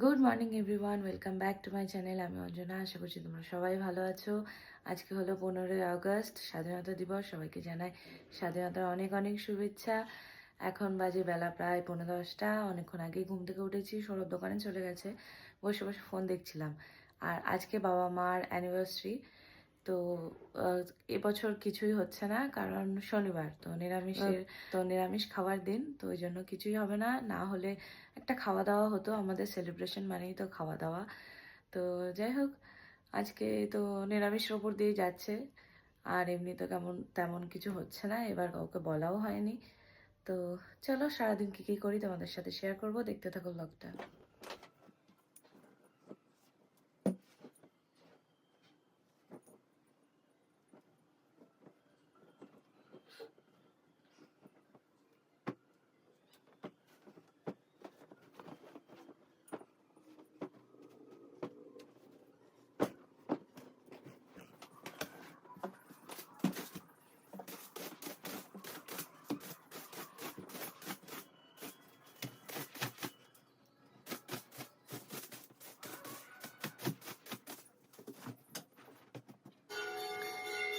Good morning everyone, welcome back to my channel. আমি অঞ্জনা, আশা করছি তোমরা সবাই ভালো আছো। আজকে হলো 15ই আগস্ট, স্বাধীনতা দিবস। সবাইকে জানাই স্বাধীনতার অনেক অনেক শুভেচ্ছা। এখন বাজে বেলা প্রায় 10:30। অনেকক্ষণ আগেই ঘুম থেকে উঠেছি, সৌরভ দোকানে চলে গেছে, বসে বসে ফোন দেখছিলাম। আর আজকে বাবা মার অ্যানিভার্সারি। তো এবছর কিছুই হচ্ছে না, কারণ শনিবার তো নিরামিষ খাওয়ার দিন, তো ওই জন্য কিছুই হবে না। না হলে একটা খাওয়া দাওয়া হতো, আমাদের সেলিব্রেশন মানেই তো খাওয়া দাওয়া। তো যাই হোক, আজকে তো নিরামিষের ওপর দিয়ে যাচ্ছে। আর এমনি তো তেমন কিছু হচ্ছে না, এবার কাউকে বলাও হয়নি। তো চলো, সারাদিন কি কি করি তোমাদের সাথে শেয়ার করবো, দেখতে থাকো ব্লগটা।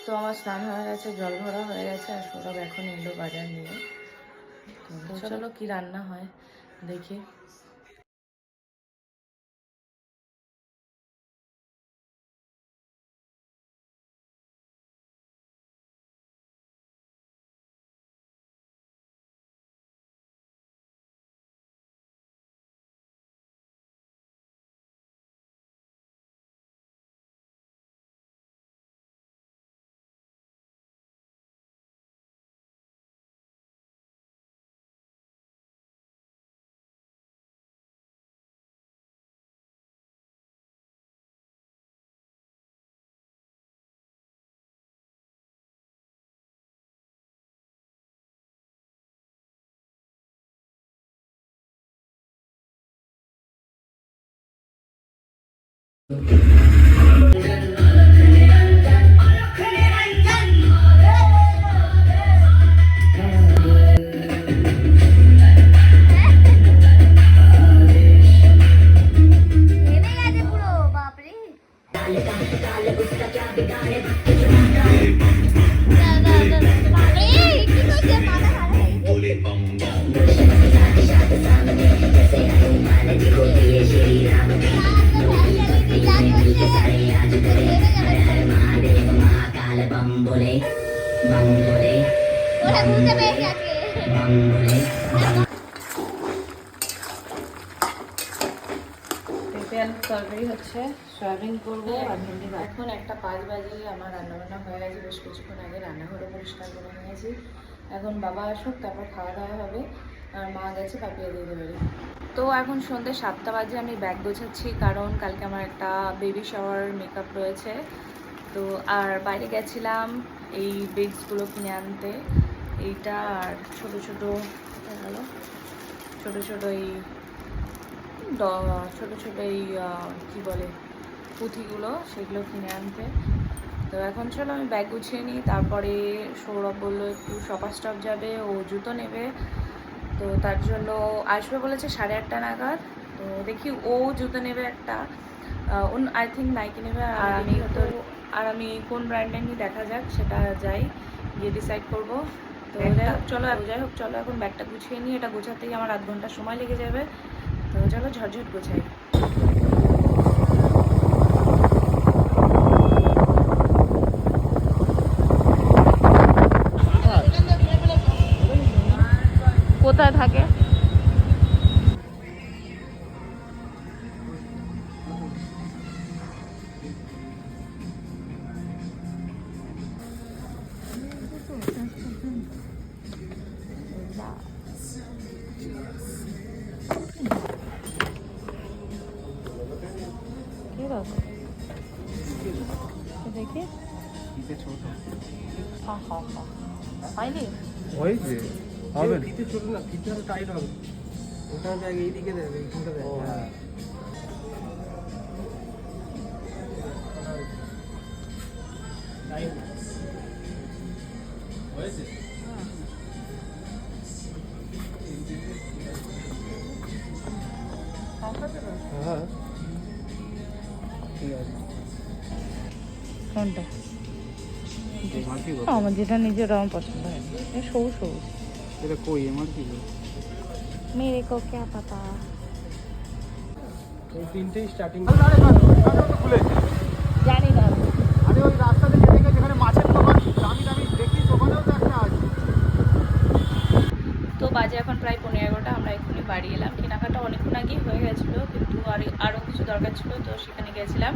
তো আমার স্নান হয়ে গেছে, জল ভরা হয়ে গেছে, আর সৌরভ এখন এলো বাজার নিয়ে। তো চলো কি রান্না হয় দেখি। তরকারি হচ্ছে, সয়াবিন করবো আর ভেন্ডি ভাত। এখন 1:05 বাজে, আমার রান্নাবান্না হয়ে গেছে বেশ কিছুক্ষণ আগে, রান্নাঘরে পরিষ্কার করে নিয়েছি। এখন বাবা আসুক, তারপর খাওয়া দাওয়া হবে। আর মা গেছে পাপিয়া দিতে পারি। তো এখন সন্ধ্যে 7টা বাজে, আমি ব্যাগ গোছাচ্ছি, কারণ কালকে আমার একটা বেবি শাওয়ার মেকআপ রয়েছে। তো আর বাইরে গেছিলাম এই বেগসগুলো কিনে আনতে, এইটা আর ছোটো ছোটো এই ছোটো ছোটো এই কী বলে পুঁথিগুলো, সেগুলো কিনে আনতে। তো এখন চলো আমি ব্যাগ গুছিয়ে নিই। তারপরে সৌরভ বললো একটু শপার স্টপ যাবে, ও জুতো নেবে। তো তার জন্য আসবে বলেছে 8:30 নাগাদ। তো দেখি, ও জুতো নেবে একটা, আই থিঙ্ক নাইকি নেবে। আর আমি কোন ব্র্যান্ডের নিই দেখা যাক, সেটা যাই গিয়ে ডিসাইড করবো। তো যাই হোক চলো এখন ব্যাগটা গুছিয়ে নিই। এটা গোছাতেই আমার 8 ঘন্টা সময় লেগে যাবে। তো চলো ঝটঝট গোছাই। কোথায় থাকে? দেখি হয়নি, হয়েছে হবে না, ফিতে ছোট না, ফিতে আরো টাইট হবে। ওটা দেখ, এইদিকে দেখ, এইখানটা দেখ। হ্যাঁ হয়েছে। হ্যাঁ ঠিক আছে কোনটা? এমআরপি কত? আমার যেটা নিজের আমার পছন্দ হয়নি, এই সবুজ সবুজ। এটা কই এমআরপি মেরে কো ক্যা পাতা। এই তিনটেই স্টার্টিং। জানি না আমি। আরে ওই রাস্তাতে যেতে গিয়ে যেখানে মাছের দোকান দামি দামি দেখি ওখানেও তো একটা আছে। তো বাজে এখন প্রায় 11:30, আমরা এক্ষুনি বাড়ি এলাম। কেনাকাটা অনেকক্ষণ আগেই হয়ে গেছিলো, কিন্তু আরও কিছু দরকার ছিল, তো সেখানে গেছিলাম।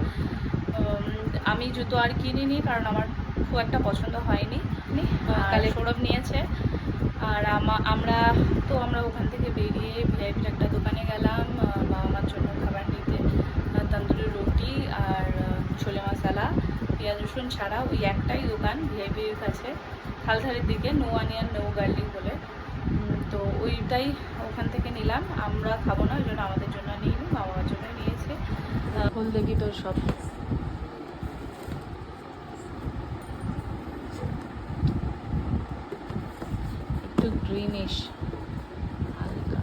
আমি জুতো আর কিনিনি, কারণ আমার খুব একটা পছন্দ হয়নি। কালে সৌরভ নিয়েছে। আর আমরা ওখান থেকে বেরিয়ে ভিআইপির একটা দোকানে গেলাম বাবা মার জন্য খাবার নিতে। তন্দুরি রুটি আর ছোলে মশলা, পেঁয়াজ রসুন ছাড়া ওই একটাই দোকান ভিআইপির কাছে, খালধারের দিকে, নো অনিয়ন নো গার্লিক বলে। তো ওইটাই ওখান থেকে নিলাম। আমরা খাবো না, ওই জন্য আমাদের জন্য নিইনি, মা বাবার জন্য নিয়েছে। ফুল দেখি তোর সব। একটু গ্রিনিশ হালকা।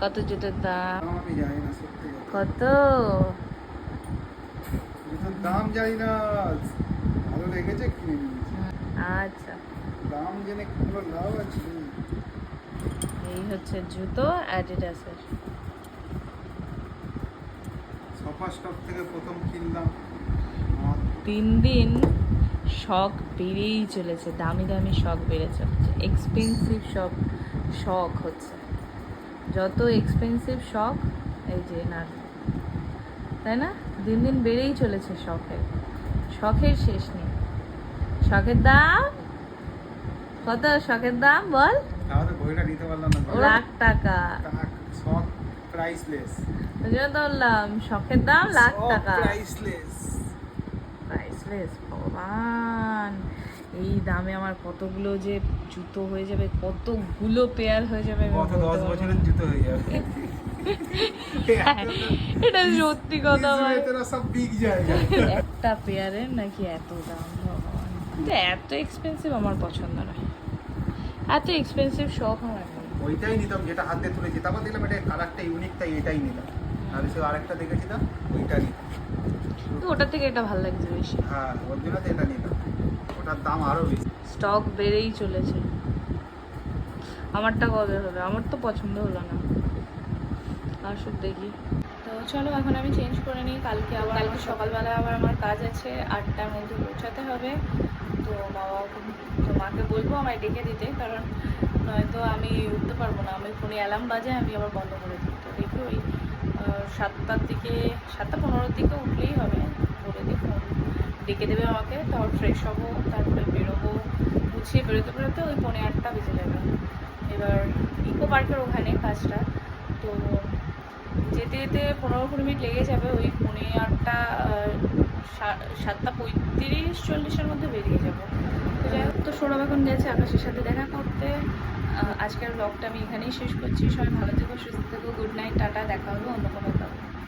কত জুতোর দাম? আমি জানি না সত্যি কত? জুতোর দাম জানি না, ভালো লেগেছে কিনে নিয়েছি। আচ্ছা, দাম জেনে কোনো লাভ আছে? এই হচ্ছে জুতো অ্যাডিডাসের। সফা স্টক থেকে প্রথম কিনলাম। আমার দিন দিন শখ বেড়েই চলেছে, দামি দামি শখ বেড়ে চলেছে, এক্সপেন্সিভ শখ হচ্ছে। যত এক্সপেন্সিভ শখ, এই যে না, তাই না? দিন দিন বেড়েই চলেছে শখের শেষ নেই। শখের দাম কত? শখের দাম বল। তাহলে বইটা নিতে পারলাম না। লাখ টাকা। শখ প্রাইসলেস। ওই জন্য তো বললাম শখের দাম লাখ টাকা। প্রাইসলেস। প্রাইসলেস, ভগবান! এই দামে আমার কতগুলো যে জুতো হয়ে যাবে, কতগুলো পেয়ার হয়ে যাবে, আমি কত বলতে 10 পারবো বছরের না। জুতো হয়ে যাবে। এটা সত্যি কথা ভাই। তোরা সব বিগ জায়গা। একটা পেয়ারের নাকি এত দাম, ভগবান! কিন্তু এত এক্সপেন্সিভ আমার পছন্দ নয়, এত এক্সপেন্সিভ শখ আমার নেই। ওইটাই নিতাম যেটা হাত দিয়ে তুলেছি, তারপর দেখলাম এটা কালারটা ইউনিক, তাই এটাই নিলাম। আর সে আরেকটা দেখেছিলাম ওইটা নিতাম। কিন্তু ওটার থেকে এটা ভালো লাগছে বেশি। হ্যাঁ, ওর জন্য তো এটা নিলাম। ওটার দাম আরো বেশি। স্টক বেড়েই চলেছে। আমারটা কবে হবে? আমার তো পছন্দ হলো না। আর সব দেখি। তো চলো এখন আমি চেঞ্জ করে নিই, কালকে সকালবেলা আবার আমার কাজ আছে, 8টার মধ্যে পৌঁছাতে হবে। তো মাকে বলবো আমায় ডেকে দিতে, কারণ নয়তো আমি উঠতে পারবো না। আমি ফোনে অ্যালার্ম বাজে, আমি আবার বন্ধ করে দিই। তো দেখি ওই 7টার দিকে, 7:15 দিকে উঠলেই হবে। বলে দিই, ফোন ডেকে দেবে আমাকে, তারপর ফ্রেশ হবো, তারপরে বেরোবো। গুছিয়ে বেরোতে ওই 7:45 বেজে যাবে। এবার ইকো পার্কের ওখানে কাজটা, তো যেতে যেতে 15-20 মিনিট লেগে যাবে। ওই 8:45, 7:35-40-এর মধ্যে বেরিয়ে যাবো। তো যাই হোক, তো সৌরভ এখন গেছে আকাশের সাথে দেখা করতে। আজকের ব্লগটা আমি এখানেই শেষ করছি। সবাই ভালো থেকো, সুস্থ থেকো, গুড নাইট, টাটা। দেখা হলো অন্য কোনো ব্লগে।